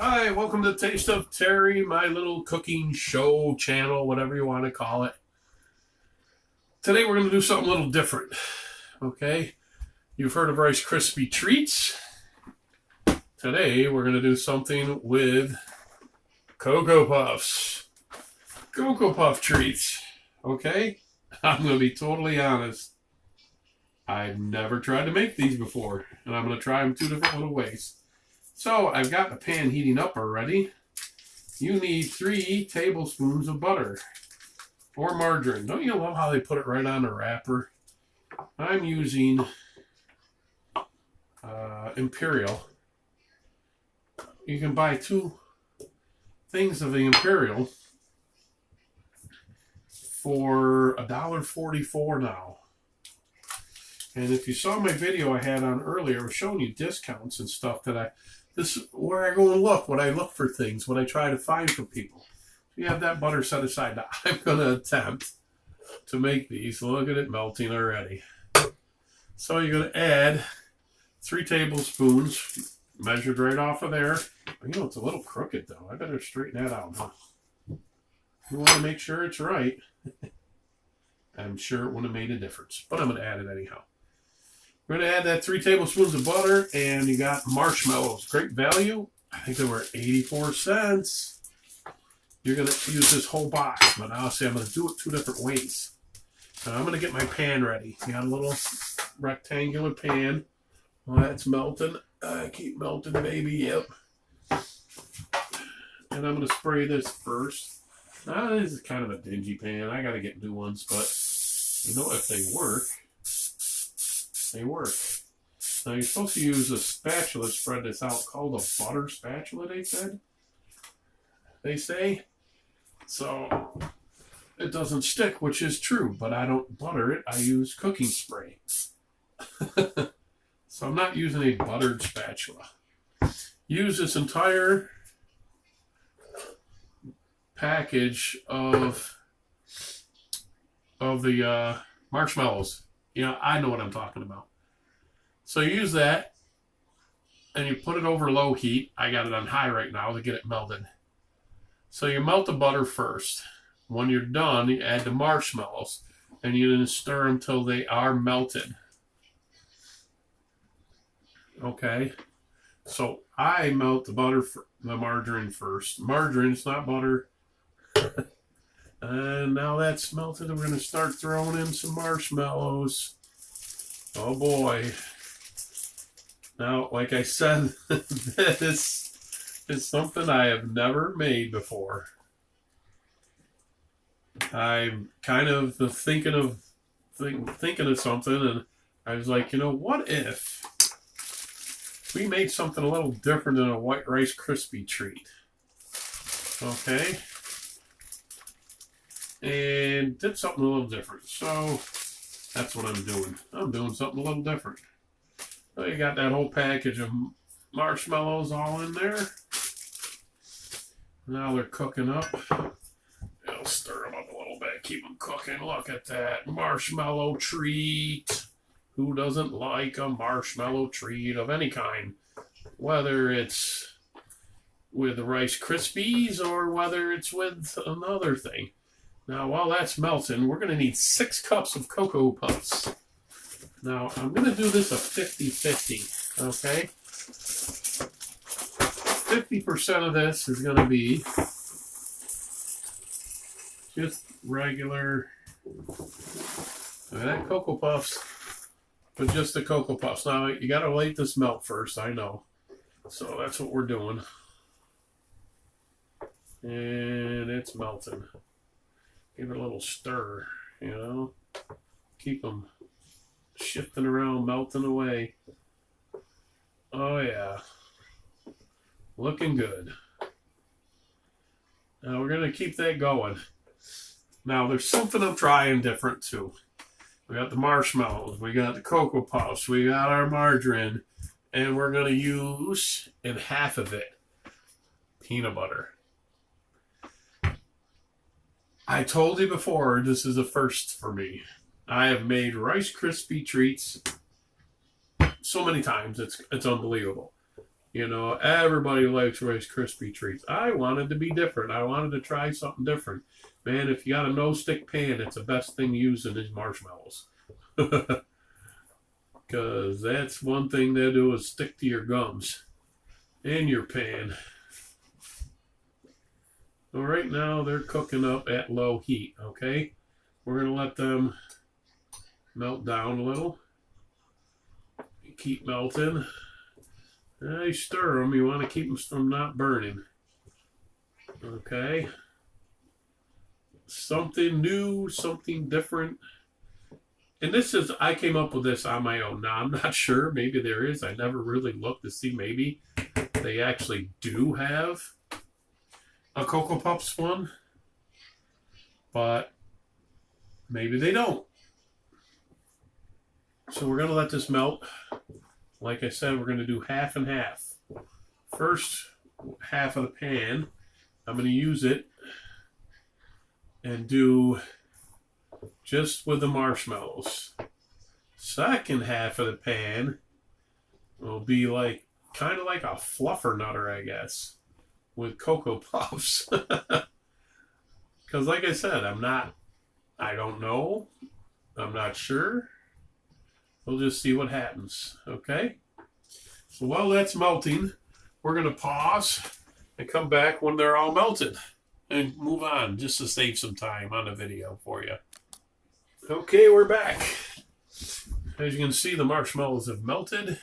Hi, welcome to Taste of Terry, my little cooking show channel, whatever you want to call it. Today we're going to do something a little different. Okay, you've heard of Rice Krispie treats. Today we're going to do something with Cocoa Puffs. Cocoa Puff treats. Okay, I'm going to be totally honest. I've never tried to make these before, and I'm going to try them two different little ways. So I've got the pan heating up already. You need 3 tablespoons of butter or margarine. Don't you love how they put it right on the wrapper? I'm using Imperial. You can buy 2 things of the Imperial for $1.44 now. And if you saw my video I had on earlier, I was showing you discounts and stuff that this is where I go and look, when I look for things, when I try to find for people. You have that butter set aside. Now, I'm going to attempt to make these. Look at it melting already. So you're going to add 3 tablespoons, measured right off of there. You know, it's a little crooked, though. I better straighten that out, huh? You want to make sure it's right. I'm sure it wouldn't have made a difference, but I'm going to add it anyhow. We're going to add that 3 tablespoons of butter, and you got marshmallows. Great value. I think they were 84 cents. You're going to use this whole box, but I'll say I'm going to do it 2 different ways. Now I'm going to get my pan ready. You got a little rectangular pan. Well, that's melting. Keep melting, baby. Yep. And I'm going to spray this first. Now, this is kind of a dingy pan. I got to get new ones, but you know, if they work, they work. Now, you're supposed to use a spatula to spread this out, called a butter spatula, they say. So, it doesn't stick, which is true, but I don't butter it. I use cooking spray. So, I'm not using a buttered spatula. Use this entire package of the marshmallows. You know, I know what I'm talking about. So you use that, and you put it over low heat. I got it on high right now to get it melted. So you melt the butter first. When you're done, you add the marshmallows, and you then stir them till they are melted. Okay. So I melt the margarine first. Margarine, it's not butter. And now that's melted, we're going to start throwing in some marshmallows. Oh boy. Now, like I said, this is something I have never made before. I'm kind of thinking of something, and I was like, you know, what if we made something a little different than a white Rice Krispie treat? Okay. And did something a little different. So that's what I'm doing. I'm doing something a little different. So you got that whole package of marshmallows all in there. Now they're cooking up. I'll stir them up a little bit. Keep them cooking. Look at that marshmallow treat. Who doesn't like a marshmallow treat of any kind? Whether it's with the Rice Krispies or whether it's with another thing. Now, while that's melting, we're going to need 6 cups of Cocoa Puffs. Now, I'm going to do this a 50-50, okay? 50% of this is going to be just regular that Cocoa Puffs, but just the Cocoa Puffs. Now, you got to let this melt first, I know. So that's what we're doing. And it's melting. Give it a little stir, you know. Keep them shifting around, melting away. Oh, yeah. Looking good. Now, we're going to keep that going. Now, there's something I'm trying different, too. We got the marshmallows. We got the Cocoa Puffs. We got our margarine. And we're going to use, in half of it, peanut butter. I told you before, this is a first for me. I have made Rice Krispie treats so many times, it's unbelievable. You know, everybody likes Rice Krispie treats. I wanted to be different. I wanted to try something different. Man, if you got a no-stick pan, it's the best thing using is marshmallows. Because that's one thing they do is stick to your gums and your pan. All right, now they're cooking up at low heat, okay? We're going to let them melt down a little. Keep melting. You stir them. You want to keep them from not burning. Okay. Something new, something different. And this is, I came up with this on my own. Now, I'm not sure. Maybe there is. I never really looked to see. Maybe they actually do have a Cocoa Puffs one. But maybe they don't. So we're going to let this melt. Like I said, we're going to do half and half. First half of the pan, I'm going to use it and do just with the marshmallows. Second half of the pan will be like kind of like a fluffer nutter, I guess, with Cocoa Puffs. Because like I said, I don't know. I'm not sure. We'll just see what happens, okay? So while that's melting, we're going to pause and come back when they're all melted and move on just to save some time on the video for you. Okay, we're back. As you can see, the marshmallows have melted.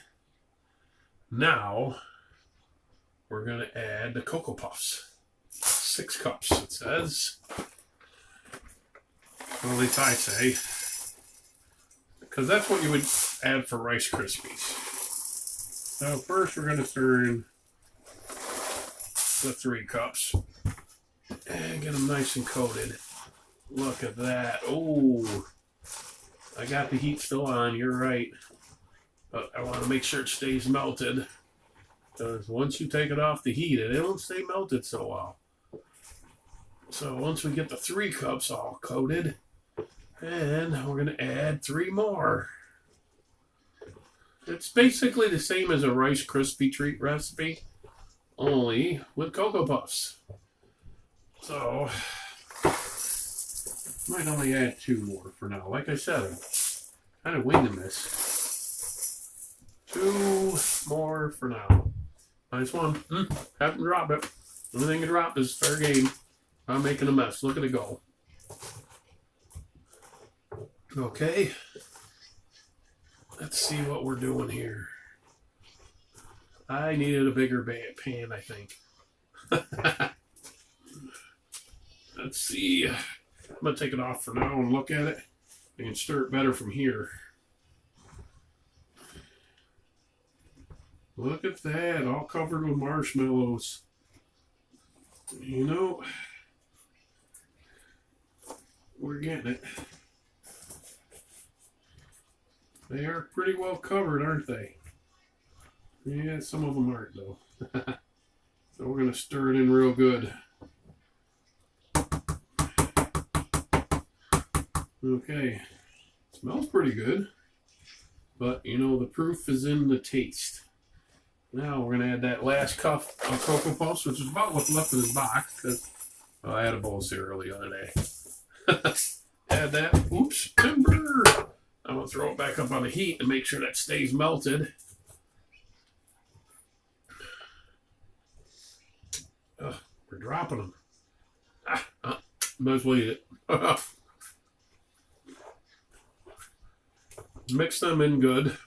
Now, we're going to add the Cocoa Puffs. 6 cups, it says. Well, at least I say. Because that's what you would add for Rice Krispies. So first we're going to stir in the 3 cups. And get them nice and coated. Look at that. Oh, I got the heat still on, you're right. But I want to make sure it stays melted. Because once you take it off the heat, it won't stay melted so well. So once we get the 3 cups all coated, and we're going to add 3 more. It's basically the same as a Rice Krispie treat recipe, only with Cocoa Puffs. So, might only add 2 more for now. Like I said, I'm kind of winging this. 2 more for now. Nice one. Haven't dropped it. Anything you drop is fair game. I'm making a mess. Look at it go. Okay, let's see what we're doing here. I needed a bigger pan, I think. Let's see. I'm going to take it off for now and look at it. I can stir it better from here. Look at that, all covered with marshmallows. You know, we're getting it. They are pretty well covered, aren't they? Yeah, some of them aren't, though. So we're going to stir it in real good. Okay. Smells pretty good. But, you know, the proof is in the taste. Now we're going to add that last cup of Cocoa Puffs, which is about what's left in this box. Because I had a bowl of cereal the other day. Add that. Oops, timber. I'm going to throw it back up on the heat to make sure that stays melted. We're dropping them. Might as well eat it. Mix them in good.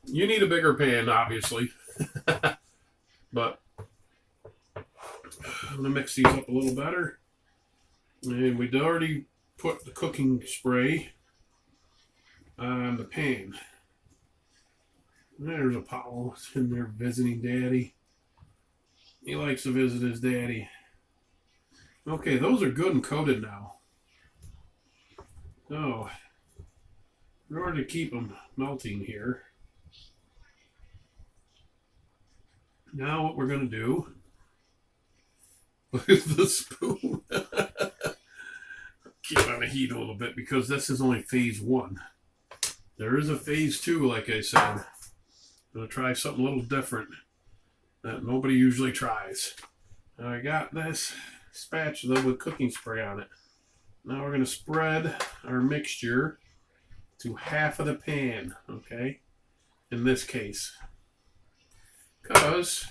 You need a bigger pan, obviously. But I'm going to mix these up a little better. And we'd already put the cooking spray on the pan. There's Apollo in there visiting Daddy. He likes to visit his daddy. Okay, those are good and coated now. So, in order to keep them melting here, now what we're going to do with the spoon, keep on the heat a little bit because this is only phase 1. There is a phase 2, like I said. I'm going to try something a little different that nobody usually tries. Now I got this spatula with cooking spray on it. Now we're going to spread our mixture to half of the pan, okay? In this case. Because,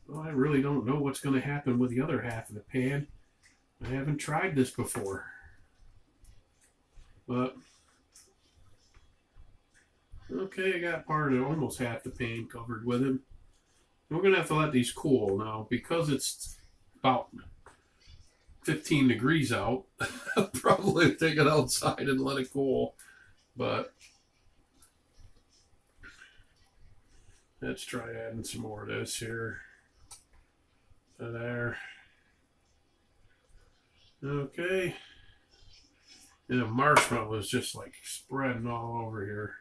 well, I really don't know what's going to happen with the other half of the pan. I haven't tried this before. But, okay, I got part of almost half the pan covered with it. We're going to have to let these cool now because it's about 15 degrees out. I'll probably take it outside and let it cool. But let's try adding some more of this here to there. Okay. And the marshmallow is just like spreading all over here.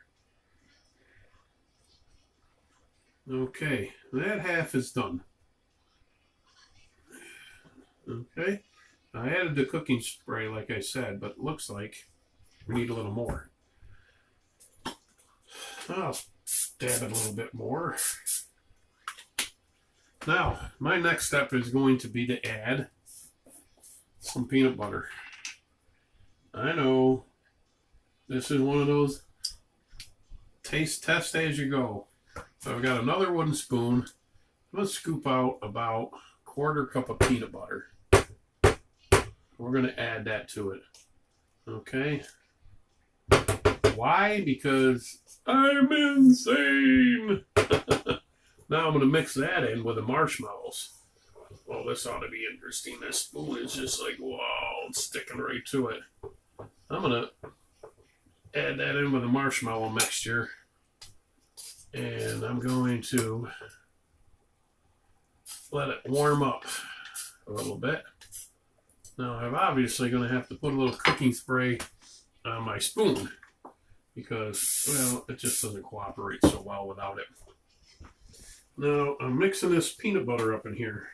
Okay, that half is done. Okay, I added the cooking spray like I said, but it looks like we need a little more. I'll dab it a little bit more. Now, my next step is going to be to add some peanut butter. I know this is one of those taste tests as you go. So I've got another wooden spoon. I'm going to scoop out about a 1/4 cup of peanut butter. We're going to add that to it. Okay. Why? Because I'm insane. Now I'm going to mix that in with the marshmallows. Well, this ought to be interesting. This spoon is just like, wow, it's sticking right to it. I'm going to add that in with the marshmallow mixture. And I'm going to let it warm up a little bit. Now I'm obviously going to have to put a little cooking spray on my spoon because, well, it just doesn't cooperate so well without it. Now I'm mixing this peanut butter up in here.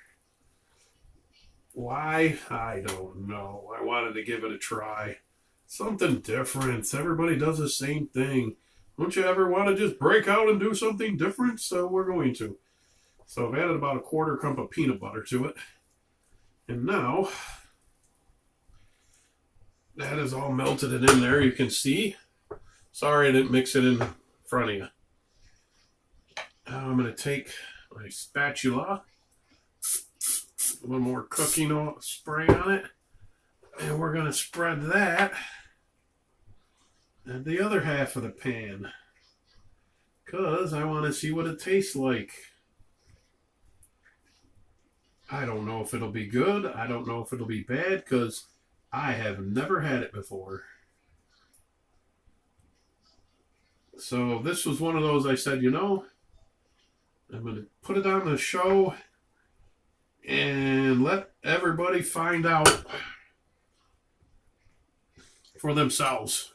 Why? I don't know. I wanted to give it a try. Something different. Everybody does the same thing. Don't you ever want to just break out and do something different? So we're going to. So I've added about a 1/4 cup of peanut butter to it. And now, that is all melted and in there, you can see. Sorry I didn't mix it in front of you. Now I'm going to take my spatula, a little more cooking oil spray on it, and we're going to spread that and the other half of the pan because I want to see what it tastes like. I don't know if it'll be good. I don't know if it'll be bad because I have never had it before. So this was one of those I said, you know, I'm going to put it on the show and let everybody find out for themselves.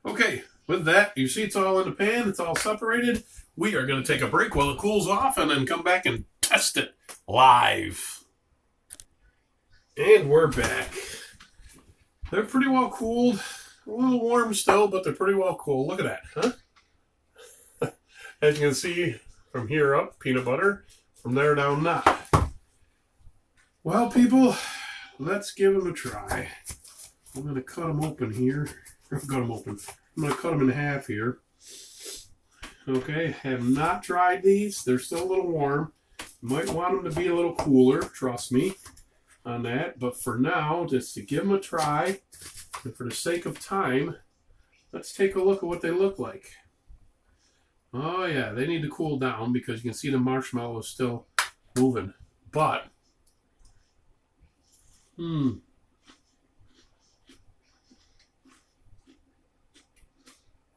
Okay, with that, you see it's all in the pan. It's all separated. We are going to take a break while it cools off and then come back and test it live. And we're back. They're pretty well cooled. A little warm still, but they're pretty well cooled. Look at that, huh? As you can see, from here up, peanut butter. From there down, not. Well, people, let's give them a try. I'm going to cut them open here. I'm going to cut them in half here. Okay, have not tried these. They're still a little warm. You might want them to be a little cooler, trust me on that. But for now, just to give them a try, and for the sake of time, let's take a look at what they look like. Oh yeah, they need to cool down because you can see the marshmallow is still moving. But,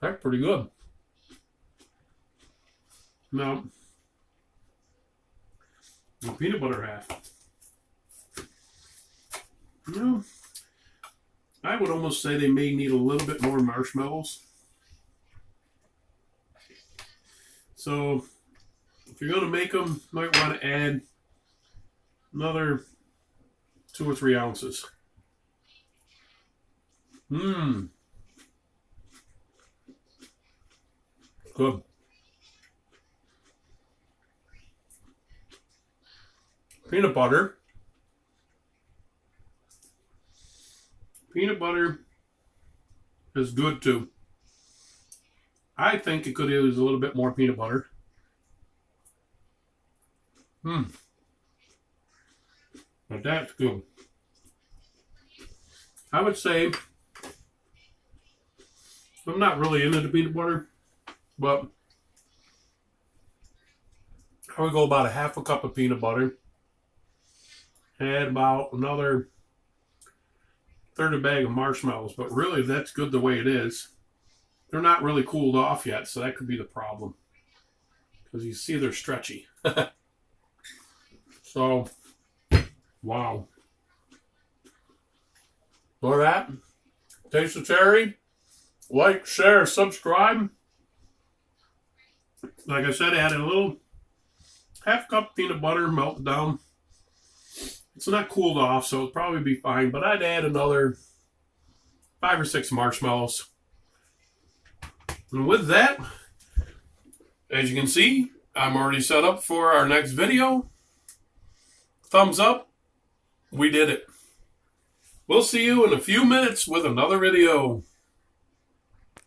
they're pretty good. Now, the peanut butter half. You know, I would almost say they may need a little bit more marshmallows. So, if you're going to make them, you might want to add another 2 or 3 ounces. Good. peanut butter. Peanut butter is good too. I think it could use a little bit more peanut butter. But that's good. I would say I'm not really into the peanut butter, but I would go about a half a cup of peanut butter. Add about another third of a bag of marshmallows. But really, that's good the way it is. They're not really cooled off yet, so that could be the problem. Because you see they're stretchy. So, wow. For that, Taste of Cherry. Like, share, subscribe. Like I said, add a little half cup peanut butter, melt it down. It's not cooled off, so it'll probably be fine. But I'd add another 5 or 6 marshmallows. And with that, as you can see, I'm already set up for our next video. Thumbs up. We did it. We'll see you in a few minutes with another video.